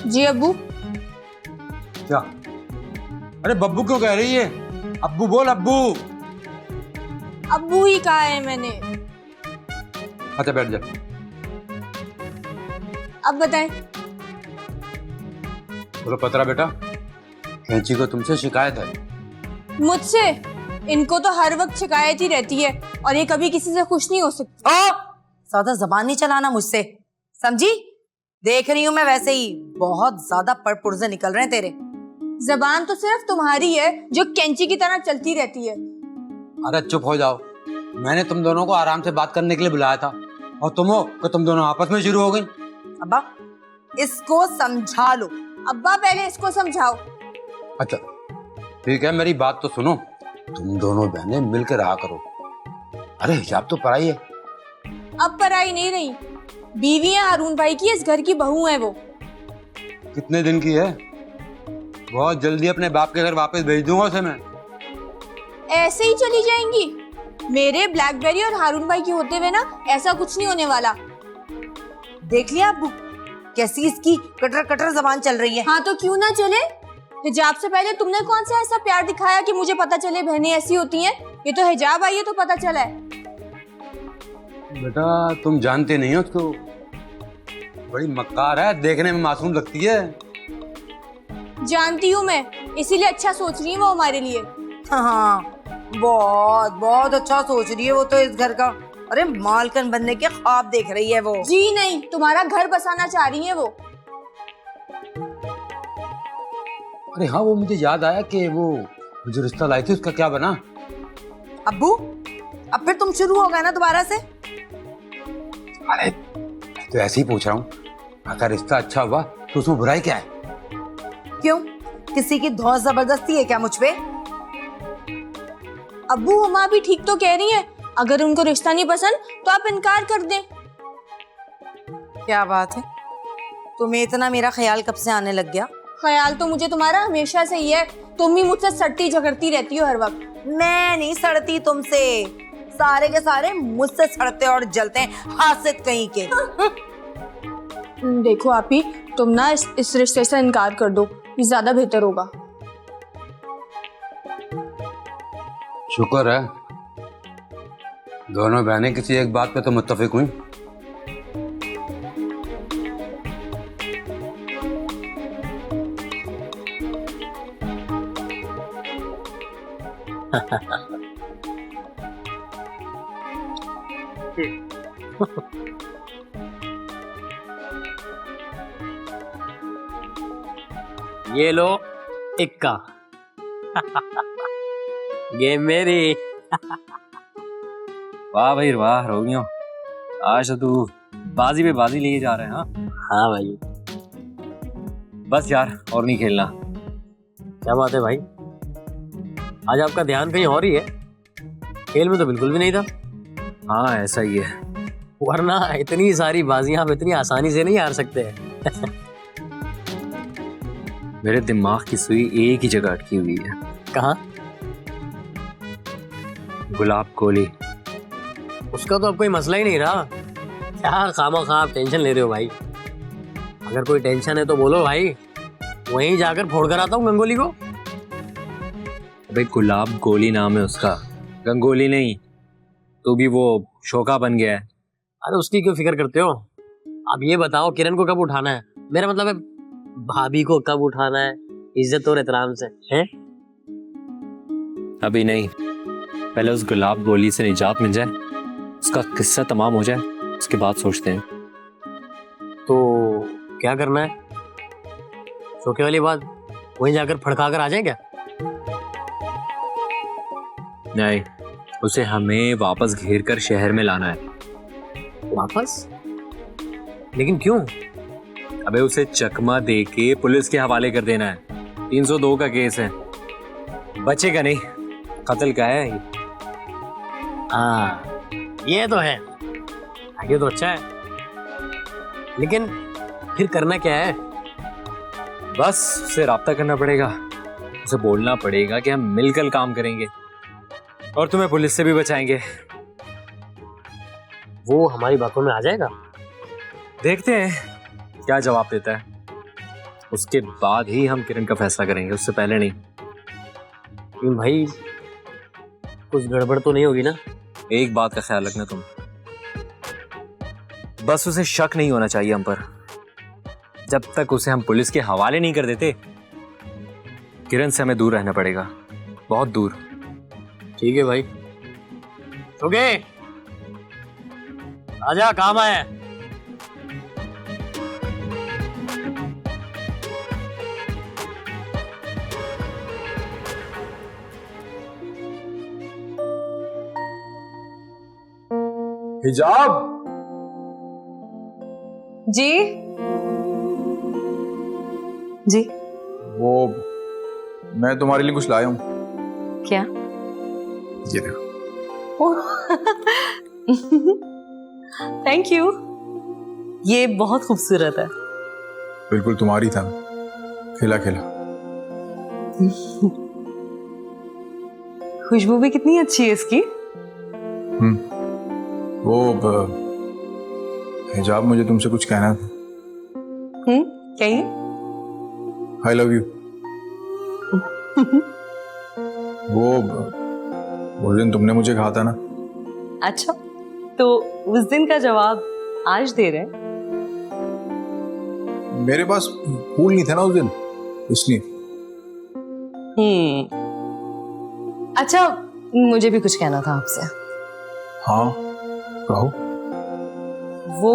जी अब्बू। क्या? अरे बब्बू क्यों कह रही है? अब्बू बोल, अब्बू। अब्बू ही कहा है मैंने। अच्छा बैठ जा। अब बताएं। बोलो पतरा बेटा, कैंची को तुमसे शिकायत है। मुझसे? इनको तो हर वक्त शिकायत ही रहती है और ये कभी किसी से खुश नहीं हो सकती। ज्यादा जबान नहीं चलाना मुझसे, समझी? देख रही हूँ मैं वैसे ही, बहुत ज्यादा पुर्जे निकल रहे हैं तेरे। जबान तो सिर्फ तुम्हारी है जो कैंची की तरह चलती रहती है। अरे चुप हो जाओ, मैंने तुम दोनों को आराम से बात करने के लिए बुलाया था और तुम हो कि तुम दोनों आपस में शुरू हो गई। अब्बा इसको समझा लो। अब्बा पहले इसको समझाओ। अच्छा ठीक है, मेरी बात तो सुनो। तुम दोनों बहनें मिलकर रहा करो। अरे हिजाब तो पराई है। अब पराई नहीं रही, बीवी है हारून भाई की, इस घर की बहू है वो। कितने दिन की है? बहुत जल्दी अपने बाप के घर वापस भेज दूंगा उसे मैं। ऐसे ही चली जाएंगी? मेरे ब्लैकबेरी और हारून भाई के होते हुए ना ऐसा कुछ नहीं होने वाला। देख लिया अब्बू, कैसी इसकी कटर कटर जबान चल रही है। हाँ तो क्यों ना चले? हिजाब से पहले तुमने कौन सा ऐसा प्यार दिखाया कि मुझे पता चले बहनें ऐसी होती हैं? ये तो हिजाब आई है तो पता चला है। बेटा तुम जानते नहीं हो उसको, बड़ी मक्कार है, देखने में मासूम लगती है। जानती हूँ मैं, इसीलिए अच्छा सोच रही है वो हमारे लिए। हाँ बहुत बहुत अच्छा सोच रही है वो तो इस घर का। अरे मालकन बनने के ख्वाब देख रही है वो। जी नहीं, तुम्हारा घर बसाना चाह रही है वो। अरे हाँ, वो मुझे याद आया कि वो जो रिश्ता लाई थी उसका क्या बना? अब्बू अब फिर तुम शुरू हो गए ना दोबारा से। अरे तो ऐसे ही पूछ रहा हूँ, अगर रिश्ता अच्छा हुआ तो उसमें बुराई क्या है? क्यों, किसी की धौस जबरदस्ती है क्या मुझ पे? अब्बू हुमा भी ठीक तो कह रही है, अगर उनको रिश्ता नहीं पसंद तो आप इनकार कर दें। क्या बात है, तुम्हें इतना मेरा ख्याल कब से आने लग गया? ख्याल तो मुझे तुम्हारा हमेशा से ही है, तुम ही मुझसे सड़ती झगड़ती रहती हो हर वक्त। मैं नहीं सड़ती तुमसे, सारे के सारे मुझसे सड़ते और जलते हैं, हासिद कहीं के। देखो आप ही, तुम ना इस रिश्ते से इनकार कर दो, ये ज्यादा बेहतर होगा। शुक्र है दोनों बहनें किसी एक बात पे तो मुत्तफिक हुई। ये लो इक्का। गेम मेरी। वाह भाई वाह रोगियों, आज तो तू बाजी पे बाजी लिए जा रहे हैं। हाँ भाई। बस यार और नहीं खेलना। क्या बात है भाई, आज आपका ध्यान कहीं और ही है, खेल में तो बिल्कुल भी नहीं था। हाँ ऐसा ही है, वरना इतनी सारी बाजियां आप इतनी आसानी से नहीं हार सकते हैं। मेरे दिमाग की सुई एक ही जगह अटकी हुई है। कहाँ? गुलाब कोली। उसका तो अब कोई मसला ही नहीं रहा। क्या खामा आप टेंशन ले रहे हो भाई? अगर कोई टेंशन है तो बोलो भाई, वहीं जाकर फोड़ कर आता हूँ गंगोली को। अबे गुलाब गोली नाम है उसका, गंगोली नहीं। तो भी वो शोका बन गया है। अरे उसकी क्यों फिक्र करते हो? अब ये बताओ किरण को कब उठाना है? मेरा मतलब है भाभी को कब उठाना है, इज्जत और एहतराम से, हैं? अभी नहीं, पहले उस गुलाब गोली से निजात मिल जाए, उसका किस्सा तमाम हो जाए, उसके बाद सोचते हैं। तो क्या करना है? शोके वाली बात वहीं जाकर फड़का कर आ जाए क्या? नहीं, उसे हमें वापस घेर कर शहर में लाना है। वापस? लेकिन क्यों? अबे उसे चकमा दे के पुलिस के हवाले कर देना है। 302 का केस है, बचेगा नहीं। कत्ल का है ये। हाँ ये तो है, आगे तो अच्छा है, लेकिन फिर करना क्या है? बस उससे राब्ता करना पड़ेगा, उसे बोलना पड़ेगा कि हम मिलकर काम करेंगे और तुम्हें पुलिस से भी बचाएंगे। वो हमारी बातों में आ जाएगा? देखते हैं क्या जवाब देता है। उसके बाद ही हम किरण का फैसला करेंगे, उससे पहले नहीं। लेकिन भाई कुछ गड़बड़ तो नहीं होगी ना? एक बात का ख्याल रखना तुम, बस उसे शक नहीं होना चाहिए हम पर। जब तक उसे हम पुलिस के हवाले नहीं कर देते, किरण से हमें दूर रहना पड़ेगा, बहुत दूर। ठीक है भाई। ओके, आजा, काम आया। हिजाब, जी जी। वो मैं तुम्हारे लिए कुछ लाया हूँ। क्या? ये देखो। थैंक यू, ये बहुत खूबसूरत है। बिल्कुल तुम्हारी था, खिला खिला। खुशबू भी कितनी अच्छी है इसकी। वो हिजाब, मुझे तुमसे कुछ कहना था। कहिए। I love you. वो उस दिन तुमने मुझे कहा था ना। अच्छा, तो उस दिन का जवाब आज दे रहे हैं? मेरे पास फूल नहीं थे ना उस दिन, इसलिए। अच्छा, मुझे भी कुछ कहना था आपसे। हाँ कहो। वो